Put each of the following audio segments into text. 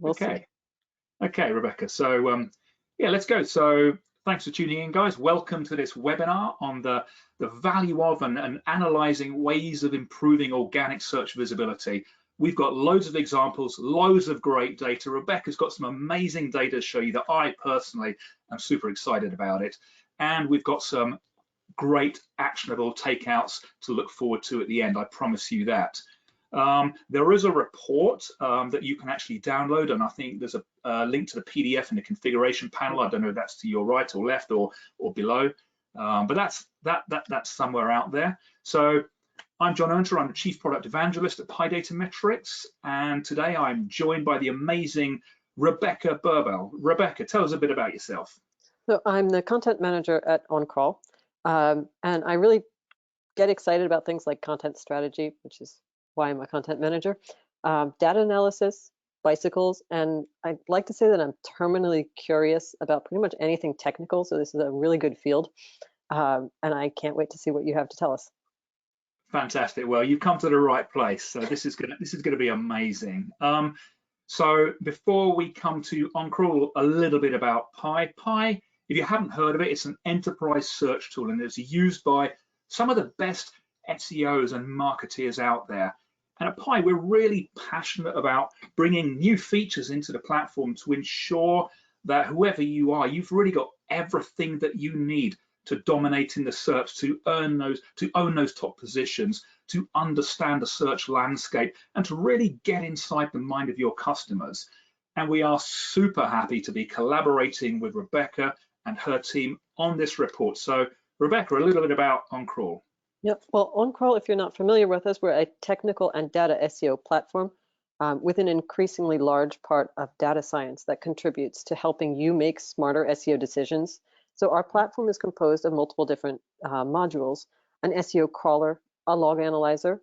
We'll see. Okay, Rebecca. So yeah, let's go. So thanks for tuning in, guys. Welcome to this webinar on the value of and analyzing ways of improving organic search visibility. We've got loads of examples, loads of great data. Rebecca's got some amazing data to show you that I personally am super excited about it. And we've got some great actionable takeouts to look forward to at the end. I promise you that. There is a report that you can actually download, and I think there's a link to the PDF in the configuration panel. I don't know if that's to your right or left or below, but that's somewhere out there. So I'm John Ernter, I'm the Chief Product Evangelist at Datametrics, and today I'm joined by the amazing Rebecca Burbell. Rebecca, tell us a bit about yourself. So I'm the Content Manager at OnCrawl, and I really get excited about things like content strategy, which is why I'm a content manager, data analysis, bicycles, and I'd like to say that I'm terminally curious about pretty much anything technical, so this is a really good field, and I can't wait to see what you have to tell us. Fantastic. Well, you've come to the right place, so this is gonna be amazing. So before we come to OnCrawl, a little bit about Pi. Pi, if you haven't heard of it, it's an enterprise search tool, and it's used by some of the best SEOs and marketeers out there. And at Pi, we're really passionate about bringing new features into the platform to ensure that whoever you are, you've really got everything that you need to dominate in the search, to own those top positions, to understand the search landscape, and to really get inside the mind of your customers. And we are super happy to be collaborating with Rebecca and her team on this report. So Rebecca, a little bit about OnCrawl. Yep. Well, OnCrawl, if you're not familiar with us, we're a technical and data SEO platform with an increasingly large part of data science that contributes to helping you make smarter SEO decisions. So our platform is composed of multiple different modules: an SEO crawler, a log analyzer,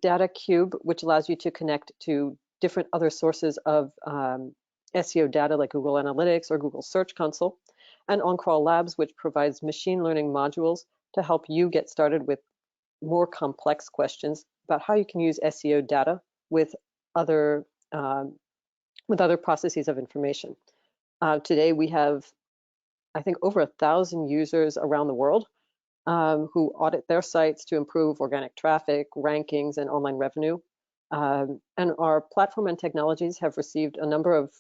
data cube, which allows you to connect to different other sources of SEO data like Google Analytics or Google Search Console, and OnCrawl Labs, which provides machine learning modules to help you get started with more complex questions about how you can use SEO data with other processes of information. Today we have, I think, over 1,000 users around the world who audit their sites to improve organic traffic, rankings, and online revenue. And our platform and technologies have received a number of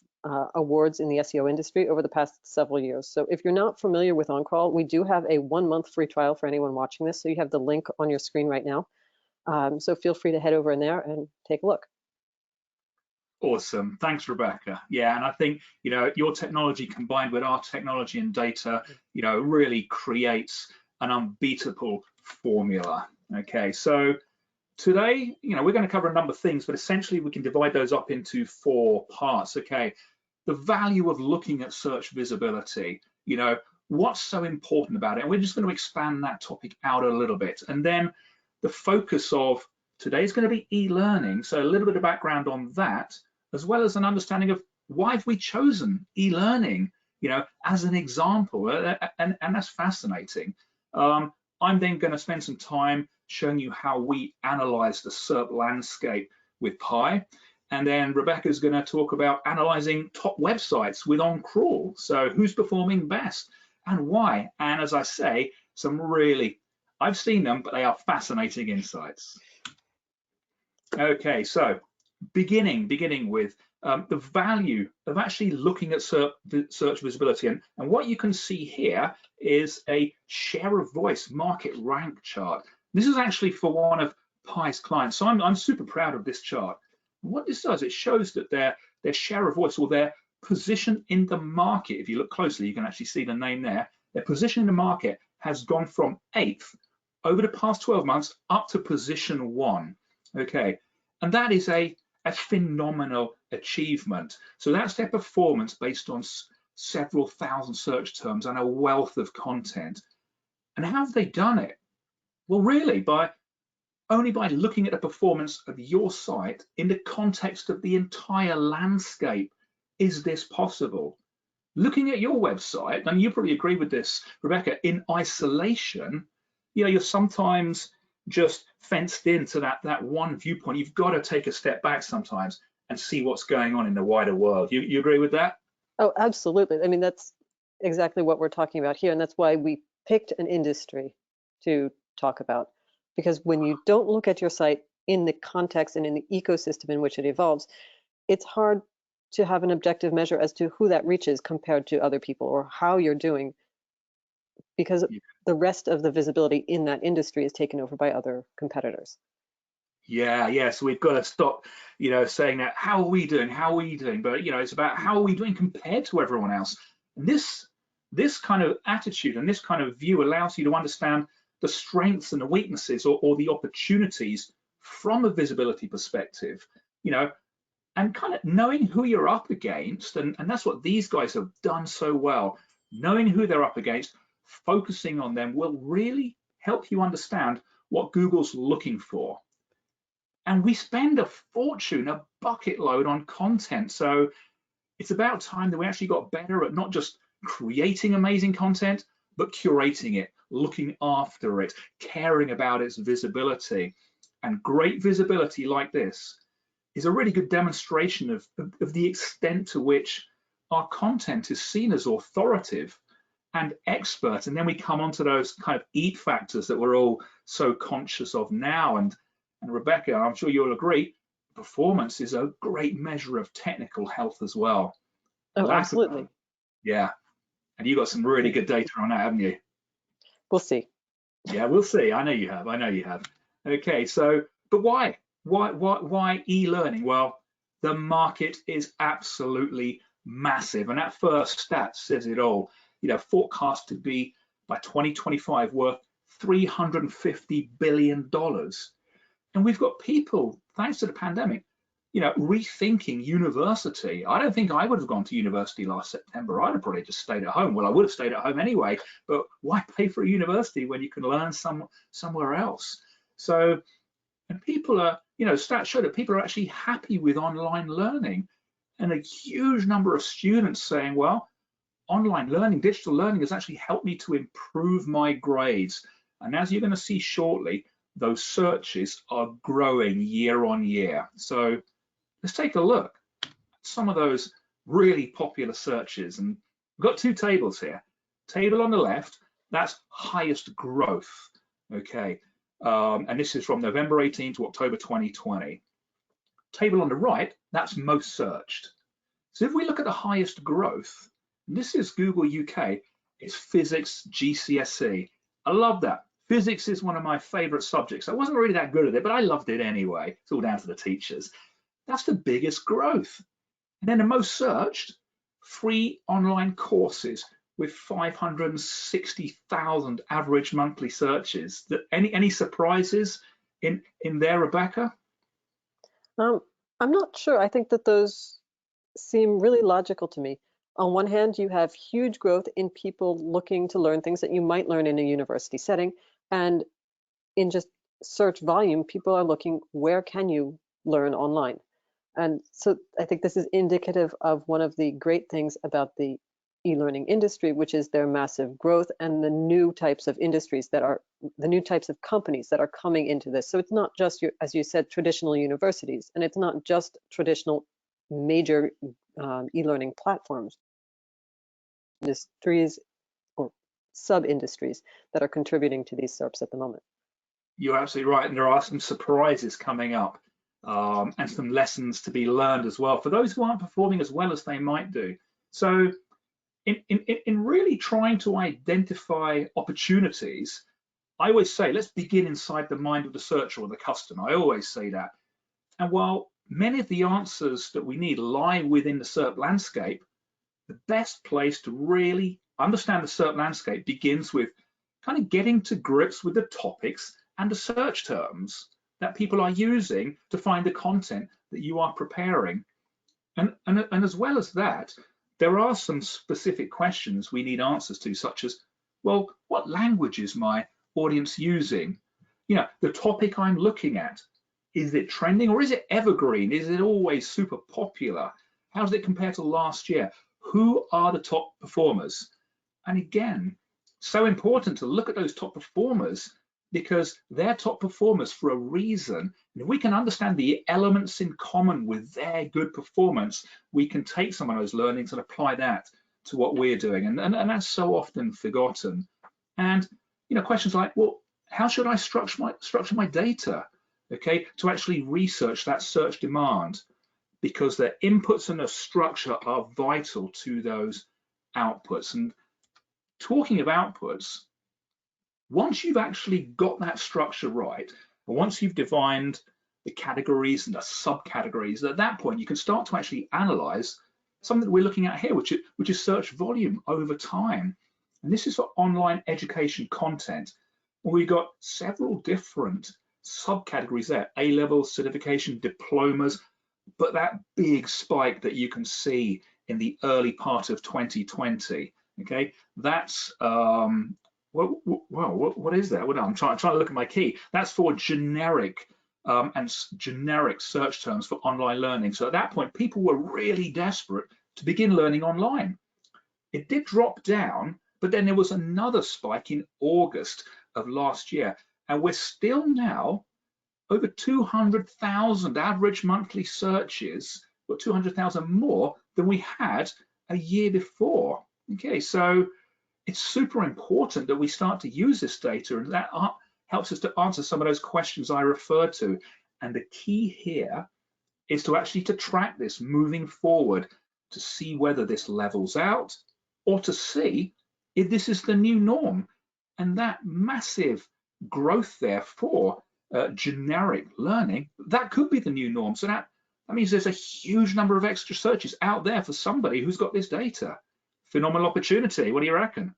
awards in the SEO industry over the past several years. So if you're not familiar with OnCrawl, we do have a 1-month free trial for anyone watching this. So you have the link on your screen right now. So feel free to head over in there and take a look. Awesome. Thanks, Rebecca. Yeah, and I think, your technology combined with our technology and data, really creates an unbeatable formula. Okay, so today, we're going to cover a number of things, but essentially we can divide those up into 4 parts. Okay, the value of looking at search visibility, what's so important about it? And we're just going to expand that topic out a little bit. And then the focus of today is going to be e-learning. So a little bit of background on that, as well as an understanding of why have we chosen e-learning, as an example, and that's fascinating. I'm then going to spend some time showing you how we analyze the SERP landscape with Pi. And then Rebecca's going to talk about analyzing top websites with OnCrawl. So who's performing best and why? And as I say, I've seen them, but they are fascinating insights. Okay, so beginning with the value of actually looking at search visibility. And what you can see here is a share of voice market rank chart. This is actually for one of Pi's clients. So I'm super proud of this chart. What this does, it shows that their share of voice, or their position in the market, if you look closely, you can actually see the name there. Their position in the market has gone from 8th over the past 12 months up to position 1. Okay, and that is a phenomenal achievement. So that's their performance based on several thousand search terms and a wealth of content. And how have they done it? Well, really, only by looking at the performance of your site in the context of the entire landscape is this possible. Looking at your website, and you probably agree with this, Rebecca, in isolation, you're sometimes just fenced into that one viewpoint. You've got to take a step back sometimes and see what's going on in the wider world. You agree with that? Oh, absolutely. I mean, that's exactly what we're talking about here. And that's why we picked an industry to talk about. Because when you don't look at your site in the context and in the ecosystem in which it evolves, it's hard to have an objective measure as to who that reaches compared to other people or how you're doing, because the rest of the visibility in that industry is taken over by other competitors. Yeah. So we've got to stop, saying that, how are we doing? How are we doing? But, it's about how are we doing compared to everyone else? And this kind of attitude and this kind of view allows you to understand the strengths and the weaknesses or the opportunities from a visibility perspective, and kind of knowing who you're up against. And that's what these guys have done so well. Knowing who they're up against, focusing on them will really help you understand what Google's looking for. And we spend a fortune, a bucket load on content. So it's about time that we actually got better at not just creating amazing content, but curating it, looking after it, caring about its visibility. And great visibility like this is a really good demonstration of the extent to which our content is seen as authoritative and expert. And then we come onto those kind of EAT factors that we're all so conscious of now. And Rebecca, I'm sure you'll agree, performance is a great measure of technical health as well. Oh, absolutely. Yeah. And you got some really good data on that, haven't you? We'll see. Yeah, we'll see. I know you have. Okay, so, but why? Why e-learning? Well, the market is absolutely massive. And that first stat says it all. Forecast to be by 2025 worth $350 billion. And we've got people, thanks to the pandemic, rethinking university. I don't think I would have gone to university last September. I'd have probably just stayed at home. Well, I would have stayed at home anyway, but why pay for a university when you can learn somewhere else? So, and people are, stats show that people are actually happy with online learning. And a huge number of students saying, well, online learning, digital learning has actually helped me to improve my grades. And as you're going to see shortly, those searches are growing year on year. So let's take a look at some of those really popular searches. And we've got two tables here. Table on the left, that's highest growth, okay? And this is from November 18 to October 2020. Table on the right, that's most searched. So if we look at the highest growth, this is Google UK, it's physics GCSE. I love that. Physics is one of my favorite subjects. I wasn't really that good at it, but I loved it anyway. It's all down to the teachers. That's the biggest growth. And then the most searched, free online courses with 560,000 average monthly searches. Any surprises in there, Rebecca? I'm not sure. I think that those seem really logical to me. On one hand, you have huge growth in people looking to learn things that you might learn in a university setting. And in just search volume, people are looking, where can you learn online? And so I think this is indicative of one of the great things about the e-learning industry, which is their massive growth and the new types of industries that are, the new types of companies that are coming into this. So it's not just, as you said, traditional universities, and it's not just traditional major e-learning platforms. Industries or sub-industries that are contributing to these SERPs at the moment. You're absolutely right, and there are some surprises coming up and some lessons to be learned as well for those who aren't performing as well as they might do. So in really trying to identify opportunities, I always say, let's begin inside the mind of the searcher or the customer. I always say that. And while many of the answers that we need lie within the SERP landscape, the best place to really understand the SERP landscape begins with kind of getting to grips with the topics and the search terms that people are using to find the content that you are preparing. And as well as that, there are some specific questions we need answers to, such as, well, what language is my audience using? The topic I'm looking at, is it trending or is it evergreen? Is it always super popular? How does it compare to last year? Who are the top performers? And again, so important to look at those top performers because they're top performers for a reason, And if we can understand the elements in common with their good performance, we can take some of those learnings and apply that to what we're doing. And that's so often forgotten. And questions like, well, how should I structure my data, okay, to actually research that search demand? Because the inputs and the structure are vital to those outputs. And talking of outputs, once you've actually got that structure right, and once you've defined the categories and the subcategories, at that point you can start to actually analyze something that we're looking at here, which is search volume over time. And this is for online education content. We've got several different subcategories there: A-level, certification, diplomas, but that big spike that you can see in the early part of 2020, okay, that's what is that? Well, I'm trying to look at my key. That's for generic generic search terms for online learning. So at that point, people were really desperate to begin learning online. It did drop down, but then there was another spike in August of last year, and we're still now over 200,000 average monthly searches, or 200,000 more than we had a year before. Okay, so it's super important that we start to use this data, and that helps us to answer some of those questions I referred to. And the key here is to actually track this moving forward, to see whether this levels out or to see if this is the new norm. And that massive growth there for generic learning, that could be the new norm. So that means there's a huge number of extra searches out there for somebody who's got this data. Phenomenal opportunity. What do you reckon?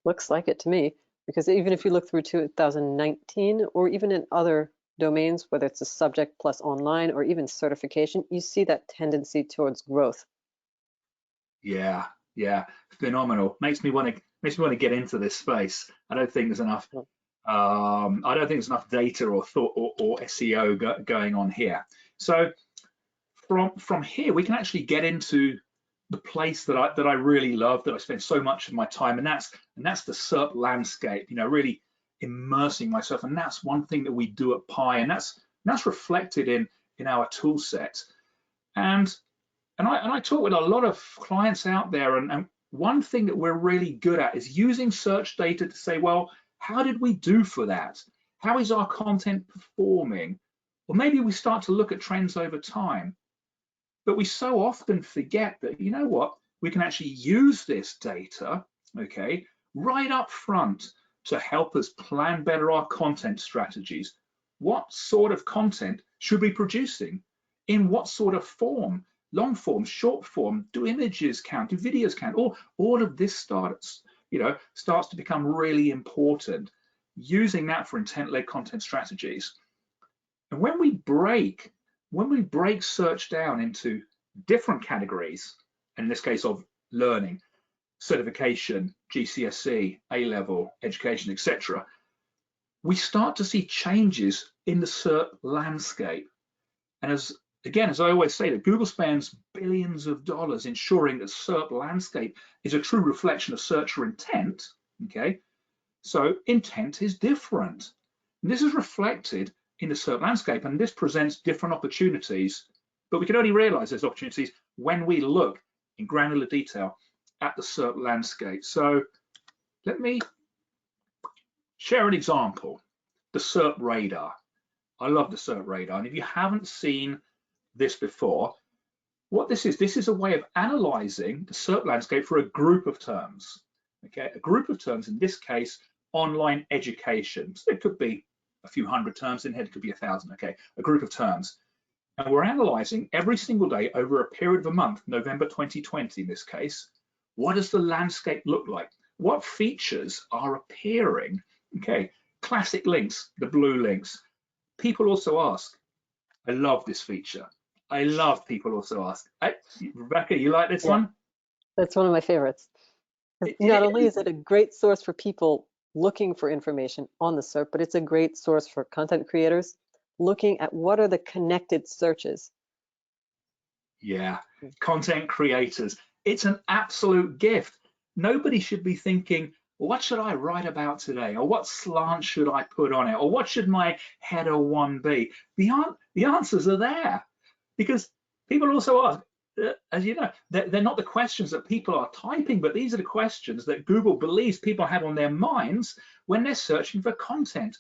Looks like it to me, because even if you look through 2019, or even in other domains, whether it's a subject plus online or even certification, you see that tendency towards growth. Yeah, phenomenal. Makes me want to get into this space. I don't think there's enough. I don't think there's enough data or thought or SEO going on here. So from here, we can actually get into the place that I really love, that I spend so much of my time, and that's the SERP landscape. Really immersing myself, and that's one thing that we do at Pi, and that's reflected in our tool set. And I talk with a lot of clients out there, and one thing that we're really good at is using search data to say, well, how did we do for that? How is our content performing? Or maybe we start to look at trends over time. But we so often forget that, we can actually use this data, okay, right up front to help us plan better our content strategies. What sort of content should we be producing? In what sort of form? Long form, short form? Do images count? Do videos count? All of this starts to become really important, using that for intent-led content strategies. And when we break search down into different categories, and in this case of learning, certification, GCSE, A-level, education, etc., we start to see changes in the SERP landscape. And as I always say, that Google spends billions of dollars ensuring that SERP landscape is a true reflection of searcher intent. Okay, so intent is different. And this is reflected in the SERP landscape, and this presents different opportunities, but we can only realize those opportunities when we look in granular detail at the SERP landscape. So let me share an example, the SERP Radar. I love the SERP Radar, and if you haven't seen this before, what this is a way of analyzing the SERP landscape for a group of terms. Okay, a group of terms, in this case, online education. So it could be a few hundred terms in here, it could be 1,000, okay, a group of terms. And we're analyzing every single day over a period of a month, November 2020 in this case, what does the landscape look like? What features are appearing? Okay, classic links, the blue links. People also ask, I love this feature. I love people also ask. Rebecca, you like this one? That's one of my favorites. Not only is it a great source for people looking for information on the SERP, but it's a great source for content creators looking at what are the connected searches. Yeah, content creators. It's an absolute gift. Nobody should be thinking, what should I write about today? Or what slant should I put on it? Or what should my header 1 be? The answers are there, because people also ask, as you know, they're not the questions that people are typing, but these are the questions that Google believes people have on their minds when they're searching for content.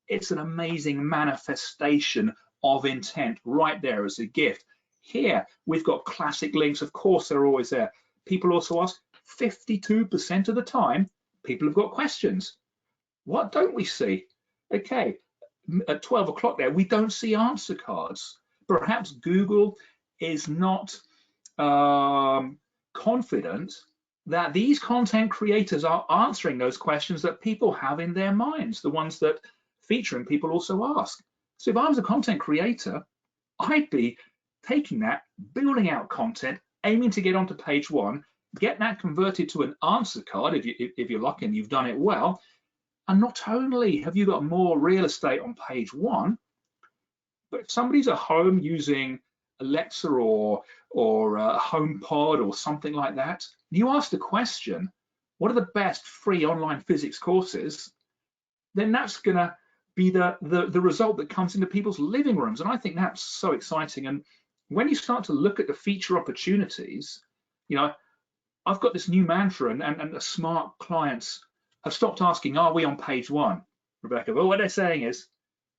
It's an amazing manifestation of intent right there as a gift. Here, we've got classic links. Of course, they're always there. People also ask, 52% of the time, people have got questions. What don't we see? Okay, at 12 o'clock there, we don't see answer cards. Perhaps Google is not confident that these content creators are answering those questions that people have in their minds, the ones that featuring people also ask. So if I was a content creator, I'd be taking that, building out content, aiming to get onto page 1, get that converted to an answer card if you're lucky and you've done it well. And not only have you got more real estate on page 1, but if somebody's at home using Alexa or HomePod or something like that, you ask the question, what are the best free online physics courses? Then that's going to be the result that comes into people's living rooms. And I think that's so exciting. And when you start to look at the feature opportunities, you know, I've got this new mantra, and the smart clients have stopped asking, are we on page 1, Rebecca? Well, what they're saying is,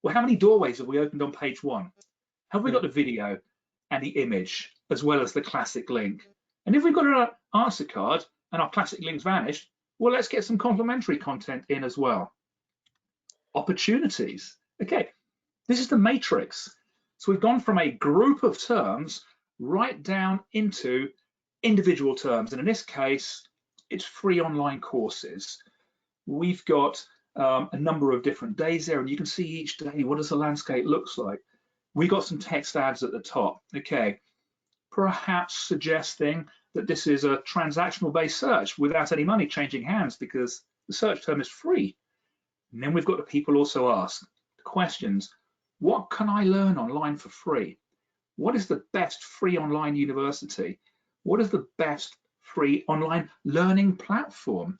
well, how many doorways have we opened on page 1? Have we got the video and the image as well as the classic link? And if we've got an answer card and our classic links vanished, well, let's get some complementary content in as well. Opportunities. Okay, this is the matrix. So we've gone from a group of terms right down into individual terms. And in this case, it's free online courses. We've got a number of different days there, and you can see each day, what does the landscape looks like? We got some text ads at the top. Okay, perhaps suggesting that this is a transactional based search without any money changing hands because the search term is free. And then we've got the people also ask the questions, what can I learn online for free? What is the best free online university? What is the best free online learning platform?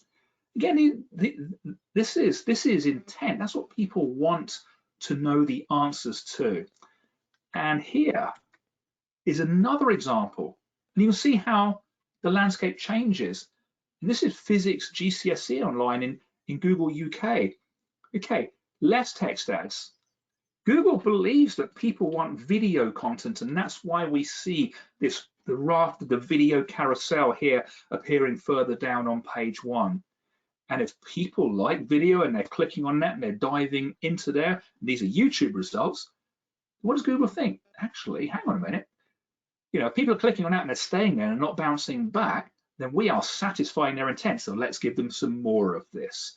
Again, this is intent. That's what people want to know the answers to. And here is another example. And you can see how the landscape changes. And this is physics GCSE online in Google UK. Okay, less text ads. Google believes that people want video content, and that's why we see the raft of the video carousel here appearing further down on page 1. And if people like video and they're clicking on that and they're diving into there, these are YouTube results, what does Google think? Actually, hang on a minute. You know, if people are clicking on that and they're staying there and not bouncing back, then we are satisfying their intent. So let's give them some more of this.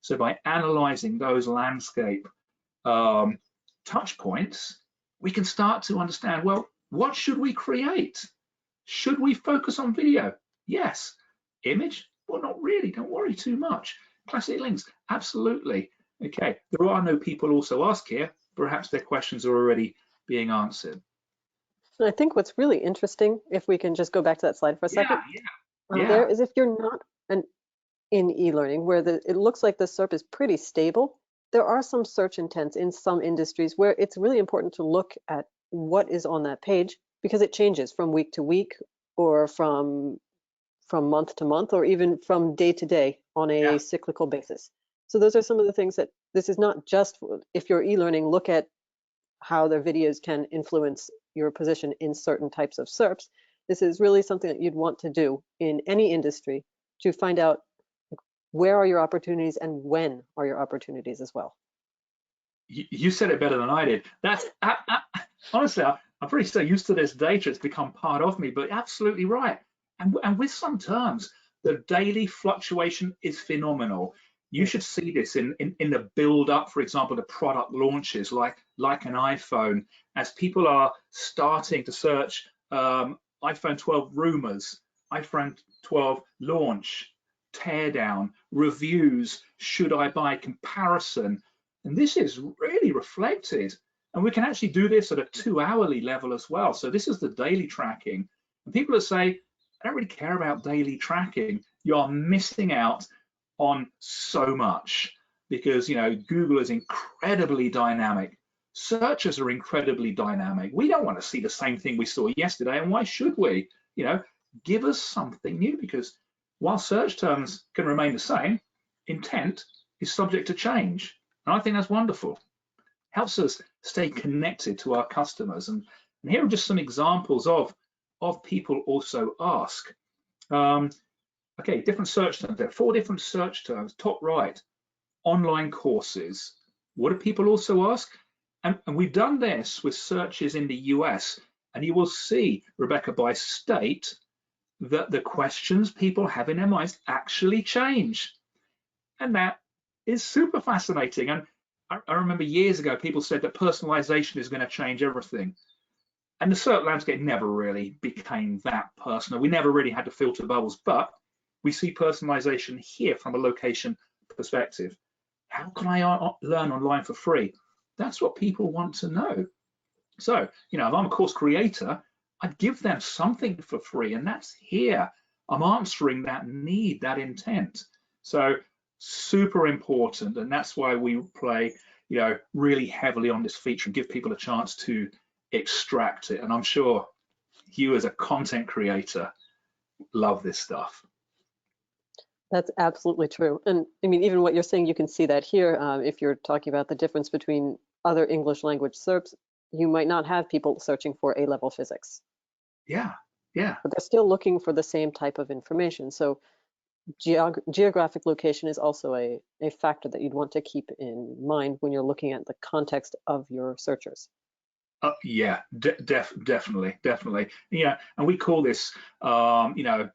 So by analyzing those landscape touch points, we can start to understand, well, what should we create? Should we focus on video? Yes. Image? Well, not really. Don't worry too much. Classic links? Absolutely. Okay. There are no people also ask here. Perhaps their questions are already being answered. And I think what's really interesting, if we can just go back to that slide for a second, there is if you're not in e-learning, where it looks like the SERP is pretty stable, there are some search intents in some industries where it's really important to look at what is on that page, because it changes from week to week or from month to month or even from day to day on a cyclical basis. So those are some of the things that this is not just if you're e-learning, look at how their videos can influence your position in certain types of SERPs. This is really something that you'd want to do in any industry to find out where are your opportunities and when are your opportunities as well. You said it better than I did. That's honestly, I'm pretty so used to this data, it's become part of me, but absolutely right. And with some terms, the daily fluctuation is phenomenal. You should see this in the build up, for example, the product launches like an iPhone, as people are starting to search iPhone 12 rumors, iPhone 12 launch, teardown, reviews, should I buy, comparison. And this is really reflected. And we can actually do this at a 2-hourly level as well. So this is the daily tracking. And people that say, I don't really care about daily tracking, you are missing out on so much because, you know, Google is incredibly dynamic. Searches are incredibly dynamic. We don't want to see the same thing we saw yesterday, and why should we? You know, give us something new, because while search terms can remain the same, intent is subject to change. And I think that's wonderful. Helps us stay connected to our customers. And here are just some examples of people also ask. Okay, different search terms. There are 4 different search terms. Top right, online courses. What do people also ask? And we've done this with searches in the US, and you will see, Rebecca, by state, that the questions people have in their minds actually change. And that is super fascinating. And I remember years ago, people said that personalization is going to change everything. And the SERP landscape never really became that personal. We never really had to filter bubbles, but we see personalization here from a location perspective. How can I learn online for free? That's what people want to know. So, you know, if I'm a course creator, I'd give them something for free, and that's here. I'm answering that need, that intent. So super important, and that's why we play, you know, really heavily on this feature and give people a chance to extract it. And I'm sure you as a content creator love this stuff. That's absolutely true. And I mean, even what you're saying, you can see that here. If you're talking about the difference between other English language SERPs, you might not have people searching for A-level physics. Yeah, yeah. But they're still looking for the same type of information. So geographic location is also a factor that you'd want to keep in mind when you're looking at the context of your searchers. Yeah, definitely. Yeah, and we call this, you know,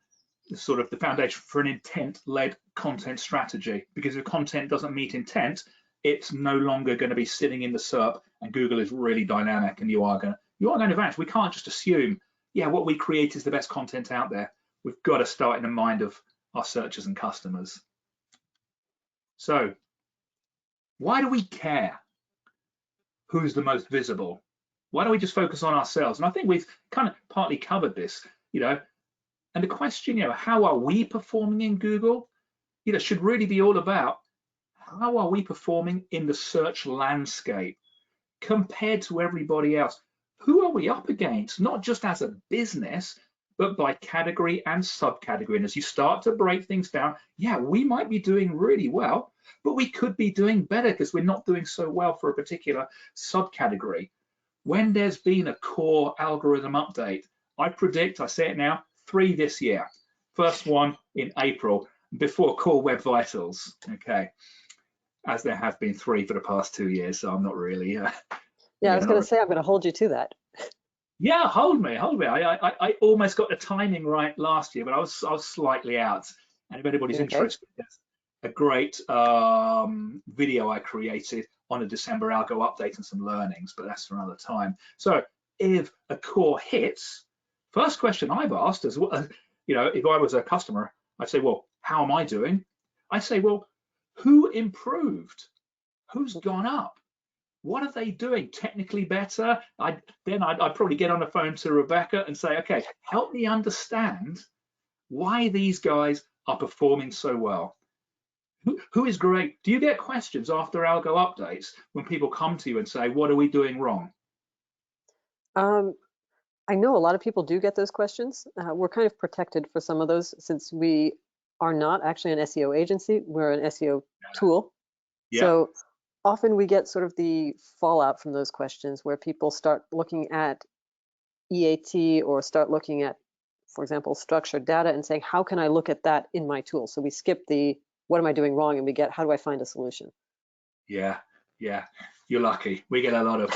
sort of the foundation for an intent-led content strategy, because if content doesn't meet intent, it's no longer going to be sitting in the SERP, and Google is really dynamic, and you are going to advance. We can't just assume, yeah, what we create is the best content out there. We've got to start in the mind of our searchers and customers. So why do we care who's the most visible? Why don't we just focus on ourselves? And I think we've kind of partly covered this, you know, and the question, you know, how are we performing in Google, you know, should really be all about how are we performing in the search landscape compared to everybody else? Who are we up against, not just as a business, but by category and subcategory? And as you start to break things down, yeah, we might be doing really well, but we could be doing better because we're not doing so well for a particular subcategory. When there's been a core algorithm update, I predict, I say it now, 3 this year. First one in April, before Core Web Vitals, okay, as there have been 3 for the past 2 years, so I'm not really. Yeah, I was going to say, I'm going to hold you to that. Yeah, hold me. I almost got the timing right last year, but I was slightly out. And if anybody's interested, there's a great video I created on a December algo update and some learnings, but that's for another time. So if a core hits, first question I've asked is, you know, if I was a customer, I'd say, well, how am I doing? I'd say, well, who improved? Who's gone up? What are they doing technically better? I'd probably get on the phone to Rebecca and say, okay, help me understand why these guys are performing so well. Who is great? Do you get questions after algo updates when people come to you and say, what are we doing wrong? I know a lot of people do get those questions. We're kind of protected for some of those since we are not actually an SEO agency. We're an SEO tool. Yeah. So often we get sort of the fallout from those questions where people start looking at EAT or start looking at, for example, structured data and saying, how can I look at that in my tool? So we skip the, what am I doing wrong? And we get, how do I find a solution? Yeah, you're lucky. We get a lot of,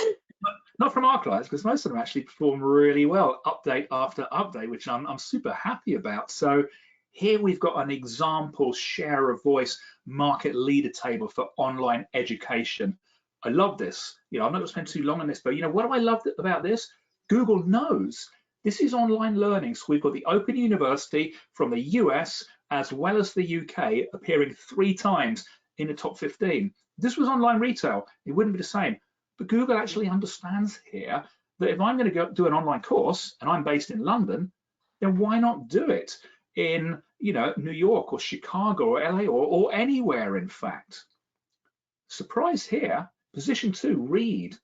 not from our clients, because most of them actually perform really well, update after update, which I'm super happy about. So here we've got an example share of voice market leader table for online education. I love this. You know, I'm not going to spend too long on this, but you know, what do I love about this? Google knows this is online learning. So we've got the Open University from the US as well as the UK appearing 3 times in the top 15. This was online retail. It wouldn't be the same. But Google actually understands here that if I'm going to go do an online course and I'm based in London, then why not do it in, you know, New York or Chicago or LA or anywhere, in fact. Surprise here, position 2, Reed.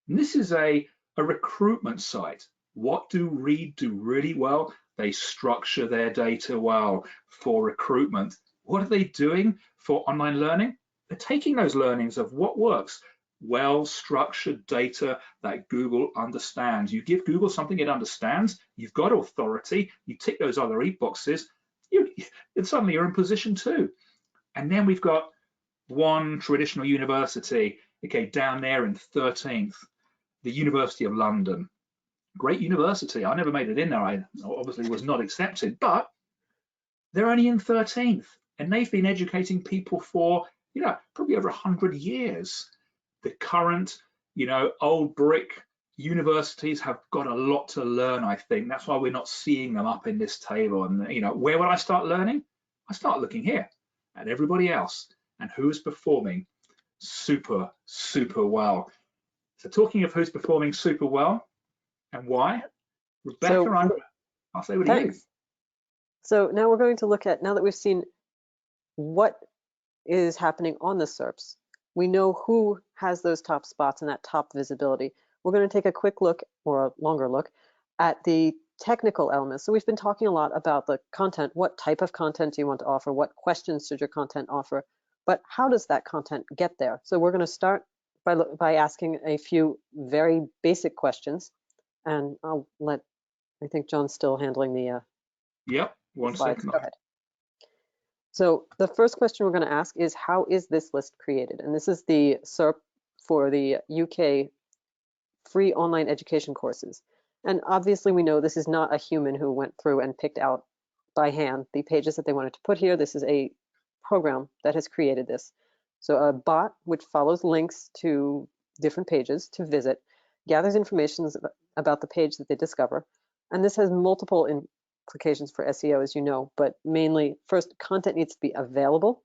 And this is a recruitment site. What do Reed do really well? They structure their data well for recruitment. What are they doing for online learning? They're taking those learnings of what works, well-structured data that Google understands. You give Google something it understands, you've got authority, you tick those other boxes, and suddenly you're in position 2. And then we've got one traditional university, okay, down there in 13th, the University of London. Great university. I never made it in there. I obviously was not accepted, but they're only in 13th, and they've been educating people for, you know, probably over 100 years. The current, you know, old brick universities have got a lot to learn, I think. That's why we're not seeing them up in this table. And, you know, where would I start learning? I start looking here at everybody else and who's performing super, super well. So talking of who's performing super well and why, Rebecca, I'll say what to you. So now we're going to look at, now that we've seen what is happening on the SERPs, we know who has those top spots and that top visibility. We're going to take a quick look, or a longer look, at the technical elements. So we've been talking a lot about the content. What type of content do you want to offer? What questions should your content offer? But how does that content get there? So we're going to start by asking a few very basic questions. And I'll let, I think John's still handling the Yep, one slides. second. Go ahead. So the first question we're going to ask is, how is this list created? And this is the SERP for the UK free online education courses. And obviously we know this is not a human who went through and picked out by hand the pages that they wanted to put here. This is a program that has created this. So a bot, which follows links to different pages to visit, gathers information about the page that they discover. And this has multiple implications for SEO, as you know, but mainly, first, content needs to be available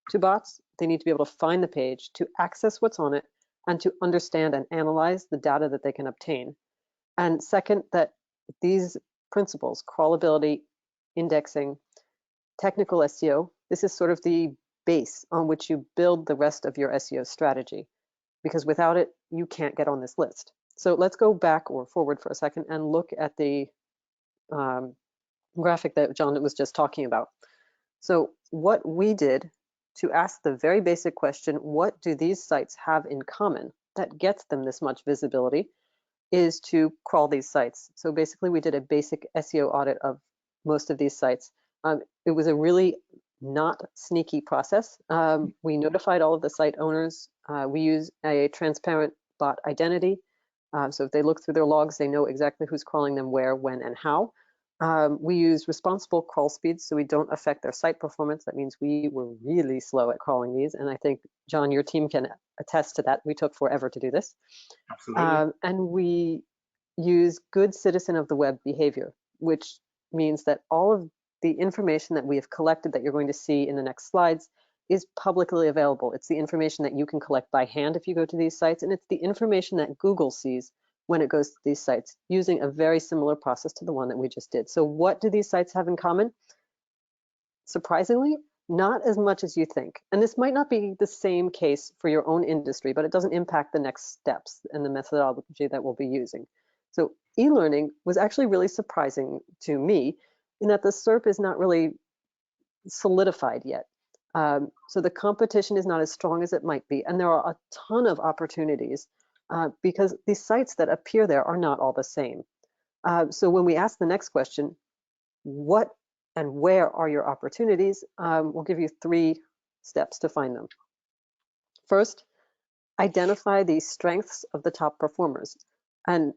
to bots. They need to be able to find the page, to access what's on it, and to understand and analyze the data that they can obtain. And second, that these principles, crawlability, indexing, technical SEO, this is sort of the base on which you build the rest of your SEO strategy, because without it, you can't get on this list. So let's go back or forward for a second and look at the graphic that John was just talking about. So what we did to ask the very basic question, what do these sites have in common that gets them this much visibility, is to crawl these sites. So basically we did a basic SEO audit of most of these sites. It was a really not sneaky process. We notified all of the site owners. We use a transparent bot identity. So if they look through their logs, they know exactly who's crawling them where, when, and how. We use responsible crawl speeds so we don't affect their site performance. That means we were really slow at crawling these. And I think, John, your team can attest to that. We took forever to do this. Absolutely. And we use good citizen of the web behavior, which means that all of the information that we have collected that you're going to see in the next slides is publicly available. It's the information that you can collect by hand if you go to these sites, and it's the information that Google sees when it goes to these sites, using a very similar process to the one that we just did. So what do these sites have in common? Surprisingly, not as much as you think. And this might not be the same case for your own industry, but it doesn't impact the next steps and the methodology that we'll be using. So e-learning was actually really surprising to me in that the SERP is not really solidified yet. So the competition is not as strong as it might be. And there are a ton of opportunities because these sites that appear there are not all the same. So when we ask the next question, what and where are your opportunities? We'll give you 3 steps to find them. First, identify the strengths of the top performers. And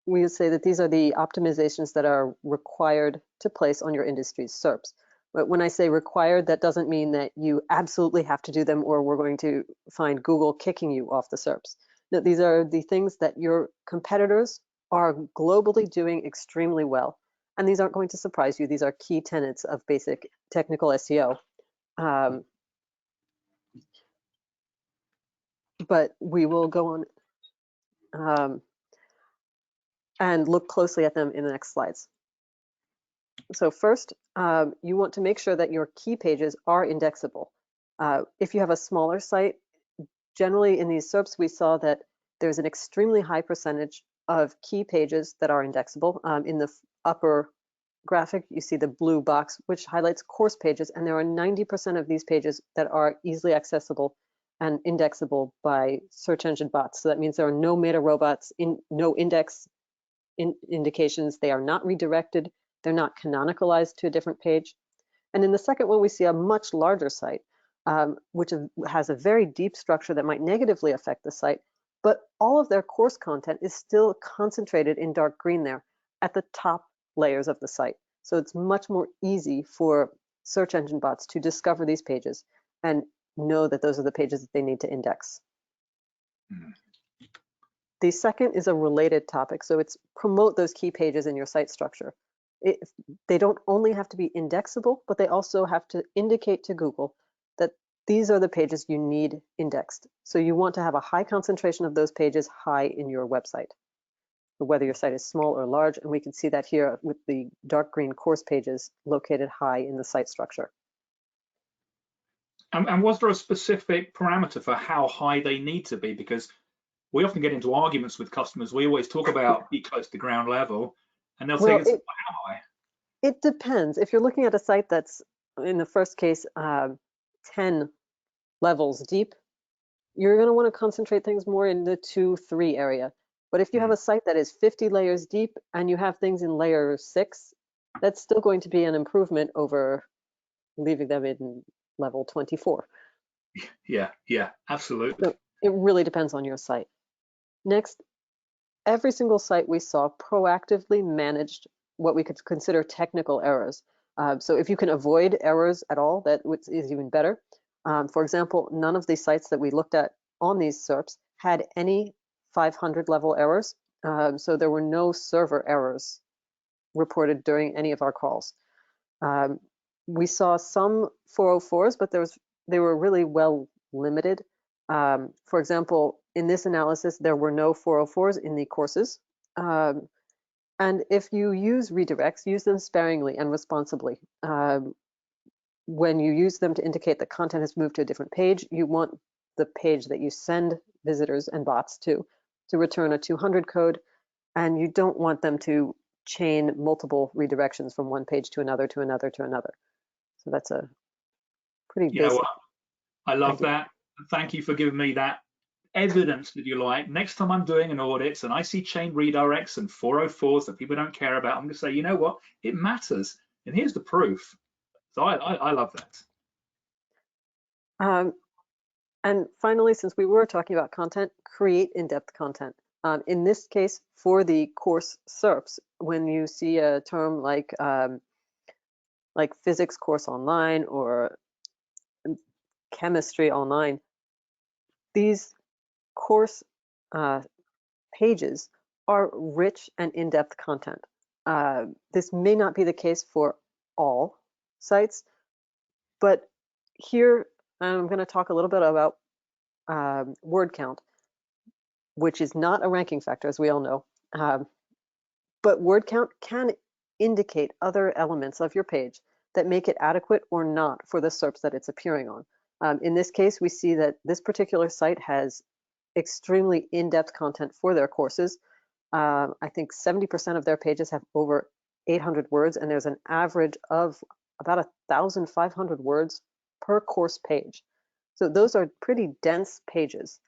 we would say that these are the optimizations that are required to place on your industry's SERPs. But when I say required, that doesn't mean that you absolutely have to do them or we're going to find Google kicking you off the SERPs. No, these are the things that your competitors are globally doing extremely well. And these aren't going to surprise you. These are key tenets of basic technical SEO. But we will go on and look closely at them in the next slides. So first, you want to make sure that your key pages are indexable. If you have a smaller site, generally in these SERPs, we saw that there's an extremely high percentage of key pages that are indexable. In the upper graphic, you see the blue box, which highlights course pages, and there are 90% of these pages that are easily accessible and indexable by search engine bots. So that means there are no meta robots, no index indications. They are not redirected. They're not canonicalized to a different page. And in the second one, we see a much larger site, which has a very deep structure that might negatively affect the site, but all of their course content is still concentrated in dark green there at the top layers of the site. So it's much more easy for search engine bots to discover these pages and know that those are the pages that they need to index. Mm-hmm. The second is a related topic. So it's promote those key pages in your site structure. They don't only have to be indexable, but they also have to indicate to Google that these are the pages you need indexed. So you want to have a high concentration of those pages high in your website, whether your site is small or large. And we can see that here with the dark green course pages located high in the site structure. And was there a specific parameter for how high they need to be? Because we often get into arguments with customers. We always talk about be close to ground level, and they'll say, how high? It depends. If you're looking at a site that's, in the first case, 10 levels deep, you're going to want to concentrate things more in the 2-3 area. But if you have a site that is 50 layers deep and you have things in layer 6, that's still going to be an improvement over leaving them in level 24. Yeah, absolutely. So it really depends on your site. Next, every single site we saw proactively managed what we could consider technical errors. So if you can avoid errors at all, that is even better. For example, none of the sites that we looked at on these SERPs had any 500 level errors. So there were no server errors reported during any of our crawls. We saw some 404s, but they were really well limited. For example, in this analysis, there were no 404s in the courses. And if you use redirects, use them sparingly and responsibly. When you use them to indicate that content has moved to a different page, you want the page that you send visitors and bots to return a 200 code, and you don't want them to chain multiple redirections from one page to another, to another, to another. So that's a pretty basic. You know what? I love that. Thank you for giving me that evidence, if you like. Next time I'm doing an audit and I see chain redirects and 404s that people don't care about, I'm going to say, you know what? It matters. And here's the proof. So I love that. And finally, since we were talking about content, create in-depth content. In this case, for the course SERPs, when you see a term like physics course online or chemistry online, these course pages are rich and in-depth content. This may not be the case for all sites, but here I'm going to talk a little bit about word count, which is not a ranking factor, as we all know. But word count can indicate other elements of your page that make it adequate or not for the SERPs that it's appearing on. In this case, we see that this particular site has extremely in-depth content for their courses. I think 70% of their pages have over 800 words, and there's an average of about 1,500 words per course page. So those are pretty dense pages,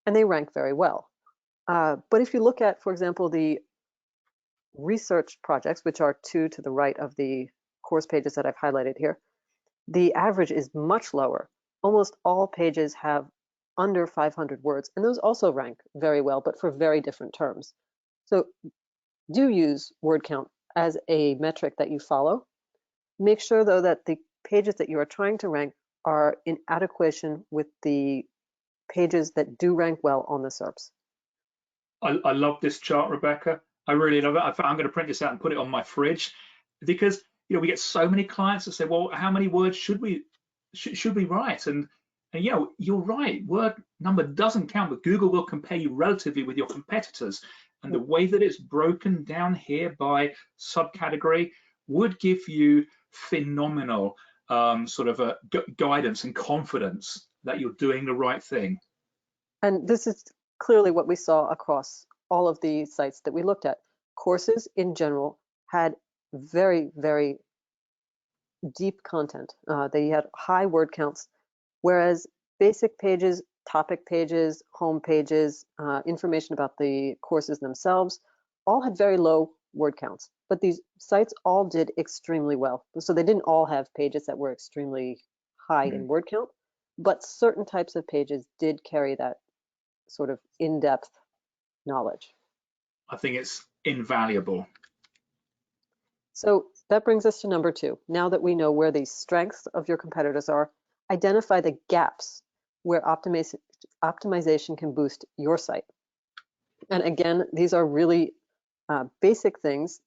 and they rank very well. But if you look at, for example, the research projects, which are 2 to the right of the course pages that I've highlighted here, the average is much lower. Almost all pages have under 500 words, and those also rank very well, but for very different terms. So do use word count as a metric that you follow. Make sure, though, that the pages that you are trying to rank are in adequation with the pages that do rank well on the SERPs. I love this chart, Rebecca. I really love it. I'm going to print this out and put it on my fridge, because we get so many clients that say, well, how many words should we write? And you're right, word number doesn't count, but Google will compare you relatively with your competitors. And the way that it's broken down here by subcategory, would give you phenomenal sort of guidance and confidence that you're doing the right thing. And this is clearly what we saw across all of the sites that we looked at. Courses in general had very, very deep content. They had high word counts, whereas basic pages, topic pages, home pages, information about the courses themselves, all had very low word counts. But these sites all did extremely well. So they didn't all have pages that were extremely high in word count, but certain types of pages did carry that sort of in-depth knowledge. I think it's invaluable. So that brings us to number 2. Now that we know where the strengths of your competitors are, identify the gaps where optimization can boost your site. And again, these are really basic things,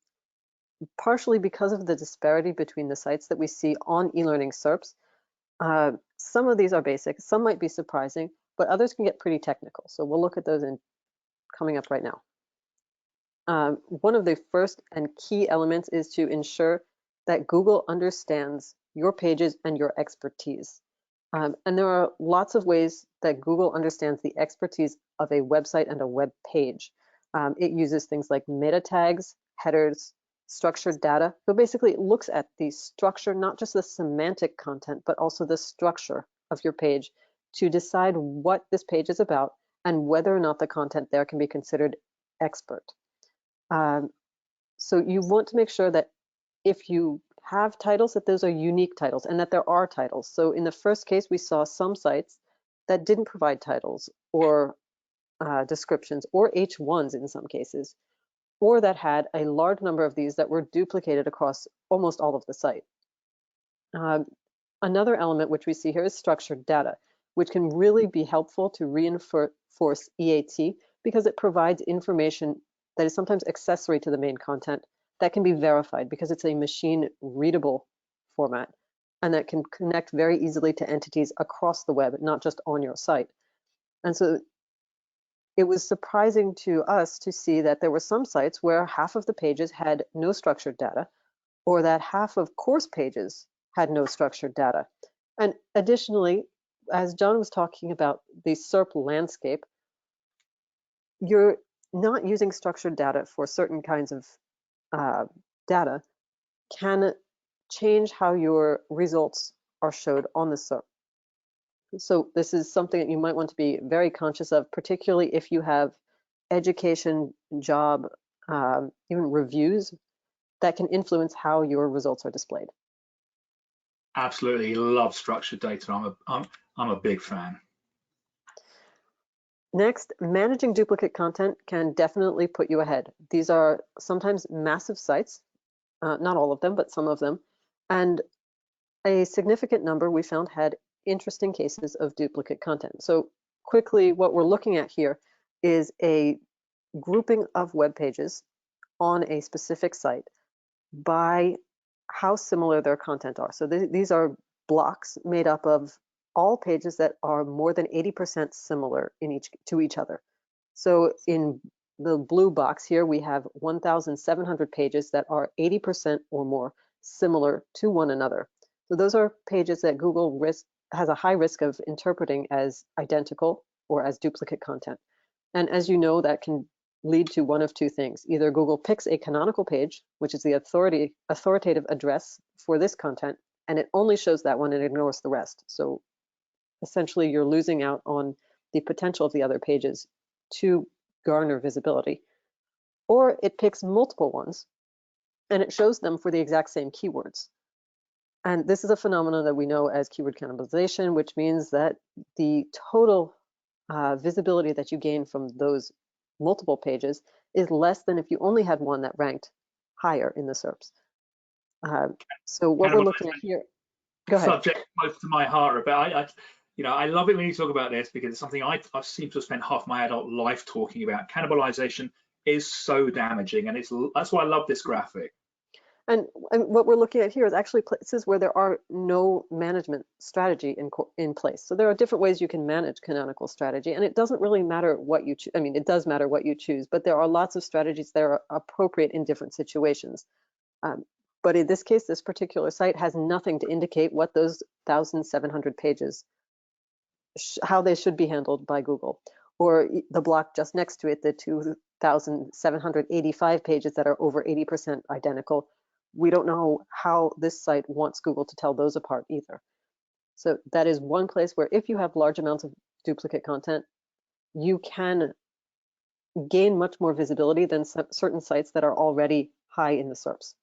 partially because of the disparity between the sites that we see on e-learning SERPs. Some of these are basic, some might be surprising, but others can get pretty technical. So we'll look at those coming up right now. One of the first and key elements is to ensure that Google understands your pages and your expertise. And there are lots of ways that Google understands the expertise of a website and a web page. It uses things like meta tags, headers, structured data. So basically it looks at the structure, not just the semantic content, but also the structure of your page to decide what this page is about and whether or not the content there can be considered expert. So you want to make sure that if you have titles, that those are unique titles and that there are titles. So in the first case, we saw some sites that didn't provide titles or descriptions or H1s in some cases, or that had a large number of these that were duplicated across almost all of the site. Another element which we see here is structured data, which can really be helpful to reinforce EAT because it provides information that is sometimes accessory to the main content that can be verified because it's a machine readable format and that can connect very easily to entities across the web, not just on your site. And so it was surprising to us to see that there were some sites where half of the pages had no structured data, or that half of course pages had no structured data. And additionally, as John was talking about the SERP landscape, you're not using structured data for certain kinds of data can change how your results are showed on the SERP. So this is something that you might want to be very conscious of, particularly if you have education, job, even reviews that can influence how your results are displayed. Absolutely love structured data. I'm a big fan. Next, managing duplicate content can definitely put you ahead. These are sometimes massive sites, not all of them, but some of them. And a significant number we found had interesting cases of duplicate content. So quickly, what we're looking at here is a grouping of web pages on a specific site by how similar their content are. So these are blocks made up of all pages that are more than 80% similar to each other. So in the blue box here, we have 1,700 pages that are 80% or more similar to one another. So those are pages that Google has a high risk of interpreting as identical or as duplicate content. And as you know, that can lead to one of two things. Either Google picks a canonical page, which is the authoritative address for this content, and it only shows that one and ignores the rest. So essentially, you're losing out on the potential of the other pages to garner visibility. Or it picks multiple ones, and it shows them for the exact same keywords. And this is a phenomenon that we know as keyword cannibalization, which means that the total visibility that you gain from those multiple pages is less than if you only had one that ranked higher in the SERPs. So what we're looking at here, go ahead. Subject close to my heart, but I love it when you talk about this because it's something I seem to have spent half my adult life talking about. Cannibalization is so damaging, and that's why I love this graphic. And what we're looking at here is actually places where there are no management strategy in place. So there are different ways you can manage canonical strategy, and it doesn't really matter what you choose. I mean, it does matter what you choose, but there are lots of strategies that are appropriate in different situations. But in this case, this particular site has nothing to indicate what those 1,700 pages, how they should be handled by Google. Or the block just next to it, the 2,785 pages that are over 80% identical. We don't know how this site wants Google to tell those apart either. So that is one place where if you have large amounts of duplicate content, you can gain much more visibility than certain sites that are already high in the SERPs.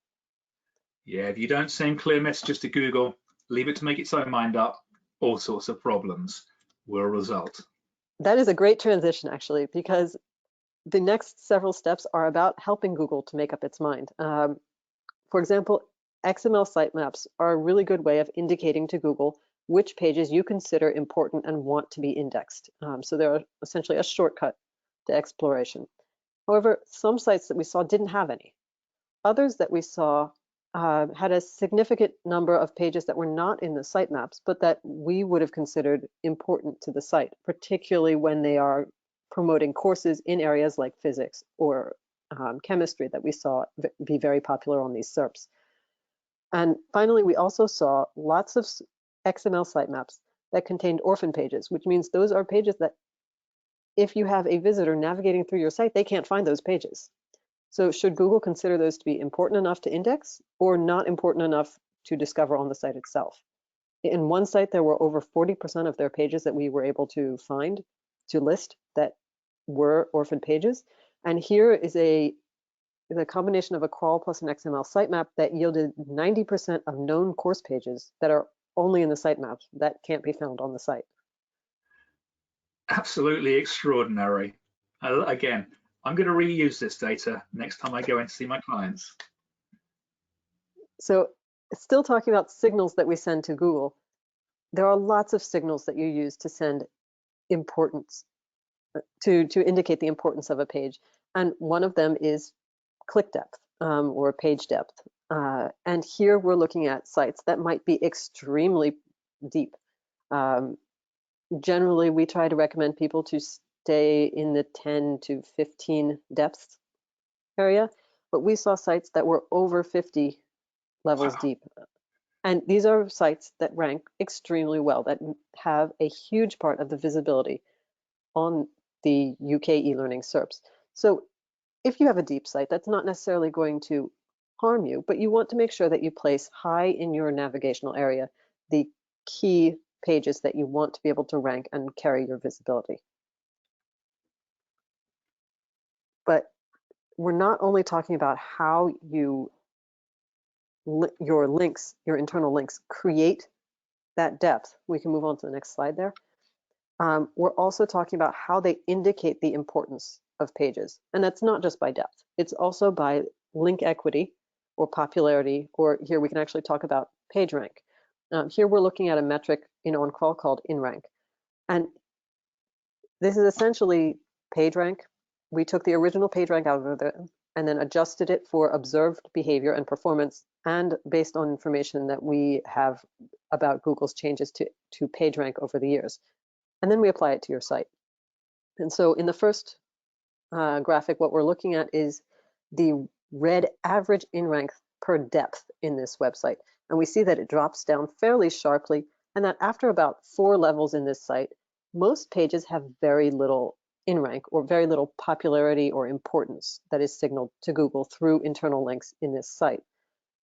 Yeah, if you don't send clear messages to Google, leave it to make its own mind up, all sorts of problems will result. That is a great transition, actually, because the next several steps are about helping Google to make up its mind. For example, XML sitemaps are a really good way of indicating to Google which pages you consider important and want to be indexed. So they're essentially a shortcut to exploration. However, some sites that we saw didn't have any. Others that we saw had a significant number of pages that were not in the sitemaps, but that we would have considered important to the site, particularly when they are promoting courses in areas like physics or chemistry that we saw be very popular on these SERPs. And finally, we also saw lots of XML sitemaps that contained orphan pages, which means those are pages that if you have a visitor navigating through your site, they can't find those pages. So should Google consider those to be important enough to index or not important enough to discover on the site itself? In one site, there were over 40% of their pages that we were able to find, to list, that were orphan pages. And here is the combination of a crawl plus an XML sitemap that yielded 90% of known course pages that are only in the sitemaps that can't be found on the site. Absolutely extraordinary. Again, I'm going to reuse this data next time I go in to see my clients. So still talking about signals that we send to Google, there are lots of signals that you use to send importance, to indicate the importance of a page. And one of them is click depth or page depth. And here we're looking at sites that might be extremely deep. Generally, we try to recommend people to stay in the 10 to 15 depth area, but we saw sites that were over 50 levels deep. And these are sites that rank extremely well, that have a huge part of the visibility on the UK e-learning SERPs. So if you have a deep site, that's not necessarily going to harm you, but you want to make sure that you place high in your navigational area the key pages that you want to be able to rank and carry your visibility. But we're not only talking about how your links, your internal links, create that depth. We can move on to the next slide there. We're also talking about how they indicate the importance of pages. And that's not just by depth. It's also by link equity or popularity, or here we can actually talk about page rank. Here we're looking at a metric in OnCrawl called InRank. And this is essentially page rank. We took the original page rank algorithm and then adjusted it for observed behavior and performance, and based on information that we have about Google's changes to page rank over the years. And then we apply it to your site. And so in the first graphic, what we're looking at is the red average InRank per depth in this website. And we see that it drops down fairly sharply, and that after about 4 levels in this site, most pages have very little InRank or very little popularity or importance that is signaled to Google through internal links in this site.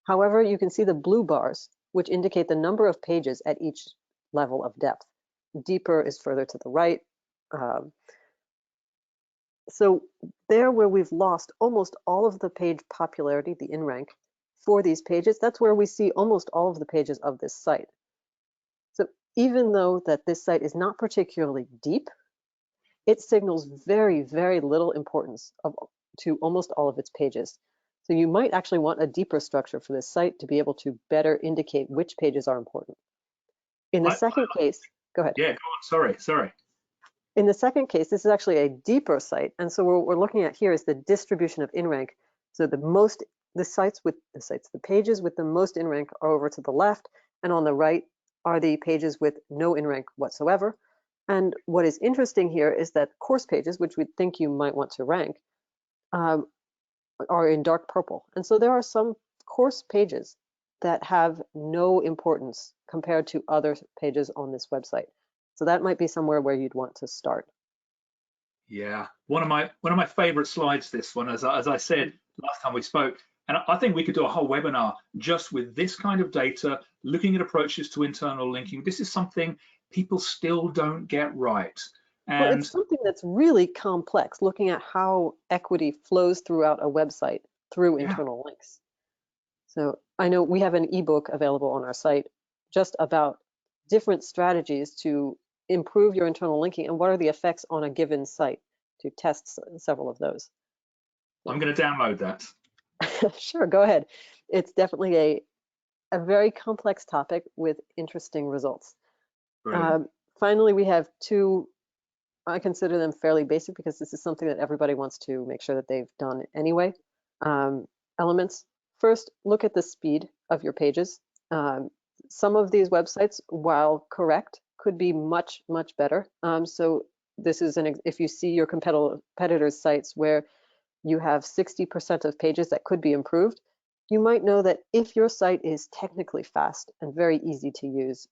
However, you can see the blue bars, which indicate the number of pages at each level of depth. Deeper is further to the right. So there where we've lost almost all of the page popularity, the InRank, for these pages, that's where we see almost all of the pages of this site. So even though that this site is not particularly deep, it signals very, very little importance to almost all of its pages. So you might actually want a deeper structure for this site to be able to better indicate which pages are important. In the second case, go ahead. Yeah, go on, sorry. In the second case, this is actually a deeper site. And so what we're looking at here is the distribution of InRank. So the pages with the most InRank are over to the left, and on the right are the pages with no InRank whatsoever. And what is interesting here is that course pages, which we think you might want to rank, are in dark purple. And so there are some course pages that have no importance compared to other pages on this website. So that might be somewhere where you'd want to start. Yeah, one of my favorite slides, this one, as I said last time we spoke, and I think we could do a whole webinar just with this kind of data, looking at approaches to internal linking. This is something people still don't get right. Well, And it's something that's really complex, looking at how equity flows throughout a website through yeah, internal links. So I know we have an ebook available on our site just about different strategies to improve your internal linking and what are the effects on a given site to test several of those. I'm So, going to download that. sure, go ahead. It's definitely a very complex topic with interesting results. Brilliant. Finally, we have two, I consider them fairly basic because this is something that everybody wants to make sure that they've done anyway. Elements. First, look at the speed of your pages. Some of these websites, while correct, could be much, much better. So this is if you see your competitors' sites where you have 60% of pages that could be improved, you might know that if your site is technically fast and very easy to use,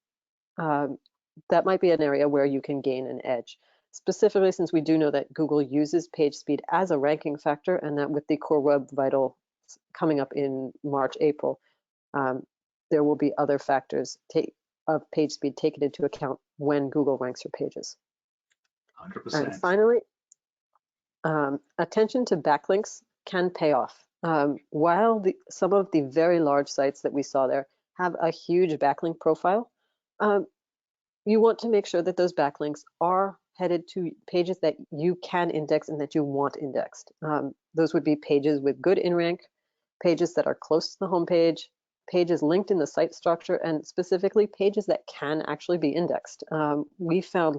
that might be an area where you can gain an edge. Specifically, since we do know that Google uses page speed as a ranking factor, and that with the Core Web Vital coming up in March, April, there will be other factors of page speed taken into account when Google ranks your pages. 100%. And finally, attention to backlinks can pay off. While some of the very large sites that we saw there have a huge backlink profile, you want to make sure that those backlinks are headed to pages that you can index and that you want indexed. Those would be pages with good in-rank, pages that are close to the homepage, pages linked in the site structure, and specifically pages that can actually be indexed. We found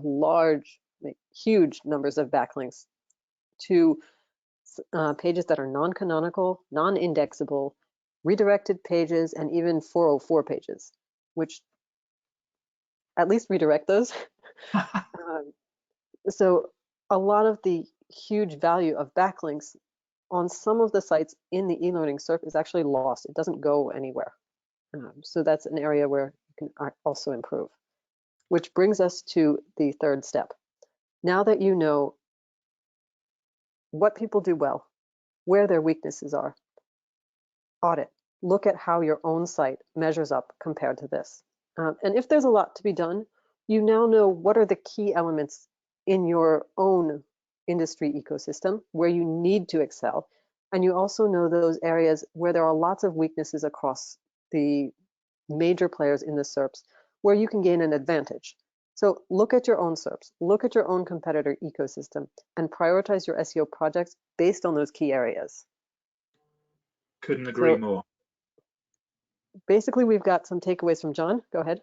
huge numbers of backlinks to pages that are non-canonical, non-indexable, redirected pages, and even 404 pages, which at least redirect those. So a lot of the huge value of backlinks on some of the sites in the e-learning SERP is actually lost. It doesn't go anywhere. So that's an area where you can also improve. Which brings us to the third step. Now that you know what people do well, where their weaknesses are, audit. Look at how your own site measures up compared to this. And if there's a lot to be done, you now know what are the key elements in your own industry ecosystem where you need to excel. And you also know those areas where there are lots of weaknesses across the major players in the SERPs where you can gain an advantage. So look at your own SERPs, look at your own competitor ecosystem, and prioritize your SEO projects based on those key areas. Couldn't agree So more. basically, we've got some takeaways from John. Go ahead.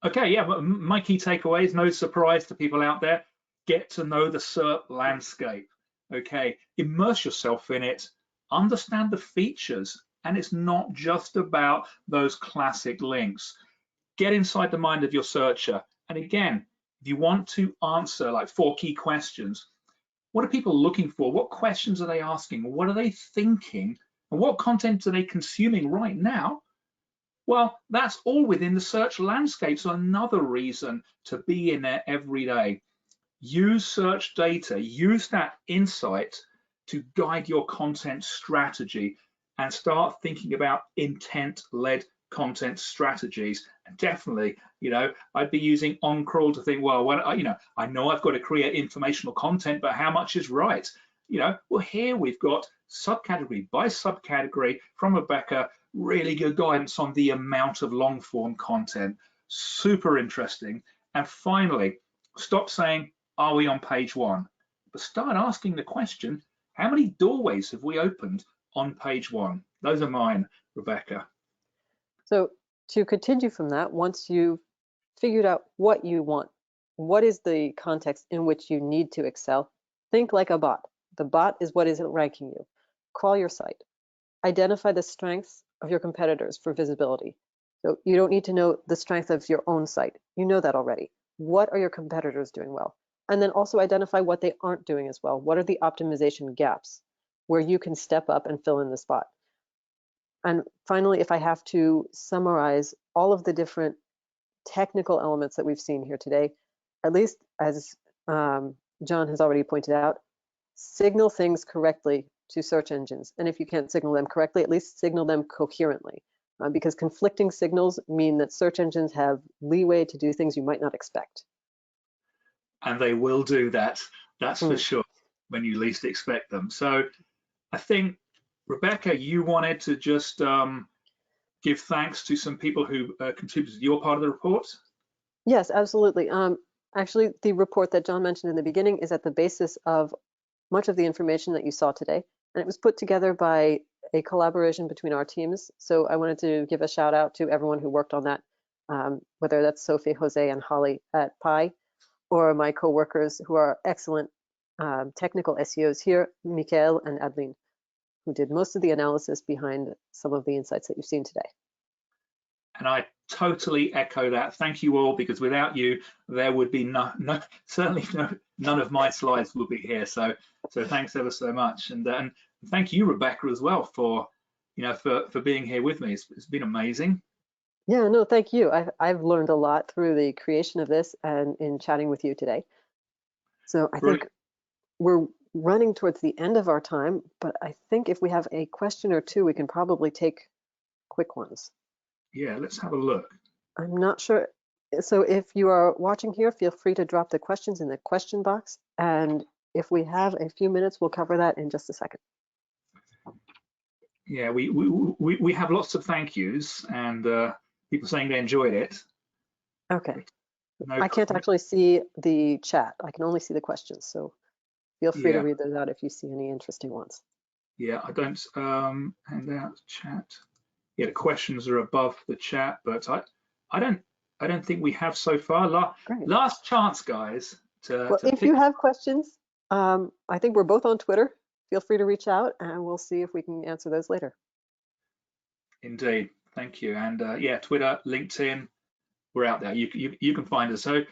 Okay, yeah, but my key takeaways, no surprise to people out there, get to know the SERP landscape. Okay, immerse yourself in it, understand the features, and it's not just about those classic links. Get inside the mind of your searcher. And again, if you want to answer like 4 key questions, what are people looking for? What questions are they asking? What are they thinking? And what content are they consuming right now? Well, that's all within the search landscape. So another reason to be in there every day. Use search data, use that insight to guide your content strategy and start thinking about intent-led content strategies. And definitely, I'd be using OnCrawl to think, well, I know I've got to create informational content, but how much is right? Well, here we've got subcategory by subcategory from Rebecca, really good guidance on the amount of long form content. Super interesting. And finally, stop saying, are we on page 1? But start asking the question, how many doorways have we opened on page 1? Those are mine, Rebecca. So to continue from that, once you've figured out what you want, what is the context in which you need to excel, think like a bot. The bot is what is ranking you. Crawl your site. Identify the strengths of your competitors for visibility. So you don't need to know the strength of your own site. You know that already. What are your competitors doing well? And then also identify what they aren't doing as well. What are the optimization gaps where you can step up and fill in the spot? And finally, if I have to summarize all of the different technical elements that we've seen here today, at least as John has already pointed out, signal things correctly to search engines. And if you can't signal them correctly, at least signal them coherently, because conflicting signals mean that search engines have leeway to do things you might not expect. And they will do that, that's for sure, when you least expect them. So I think, Rebecca, you wanted to just give thanks to some people who contributed to your part of the report? Yes, absolutely. Actually, the report that John mentioned in the beginning is at the basis of much of the information that you saw today. And it was put together by a collaboration between our teams. So I wanted to give a shout out to everyone who worked on that, whether that's Sophie, Jose, and Holly at PI, or my co-workers who are excellent technical SEOs here, Mikael and Adeline, who did most of the analysis behind some of the insights that you've seen today. And I totally echo that. Thank you all, because without you, there would be none of my slides will be here. So thanks ever so much, and thank you, Rebecca, as well for for being here with me. It's been amazing. Yeah, no, thank you. I've learned a lot through the creation of this and in chatting with you today. So I think we're running towards the end of our time, but I think if we have a question or two, we can probably take quick ones. Yeah, let's have a look. I'm not sure. So if you are watching here, feel free to drop the questions in the question box. And if we have a few minutes, we'll cover that in just a second. Yeah, we have lots of thank yous and people saying they enjoyed it. Okay. I can't actually see the chat. I can only see the questions. So feel free to read those out if you see any interesting ones. Yeah, I don't hand out chat. Yeah, the questions are above the chat, but I don't think we have so far. Last chance, guys. If you have questions, I think we're both on Twitter. Feel free to reach out, and we'll see if we can answer those later. Indeed, thank you. And yeah, Twitter, LinkedIn, we're out there. You can find us. So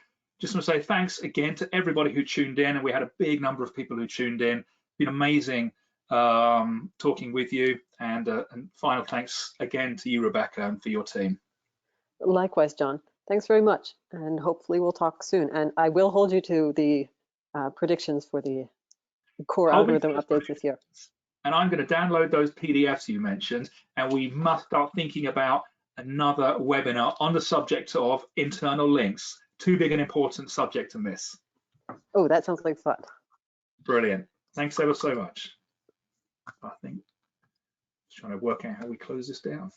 just want to say thanks again to everybody who tuned in, and we had a big number of people who tuned in. It's been amazing talking with you, and final thanks again to you, Rebecca, and for your team. Likewise, John. Thanks very much, and hopefully we'll talk soon. And I will hold you to the predictions for the core algorithm updates this year. And I'm going to download those PDFs you mentioned, and we must start thinking about another webinar on the subject of internal links. Too big an important subject to miss. Oh, that sounds like fun. Brilliant. Thanks ever so much. I think just trying to work out how we close this down.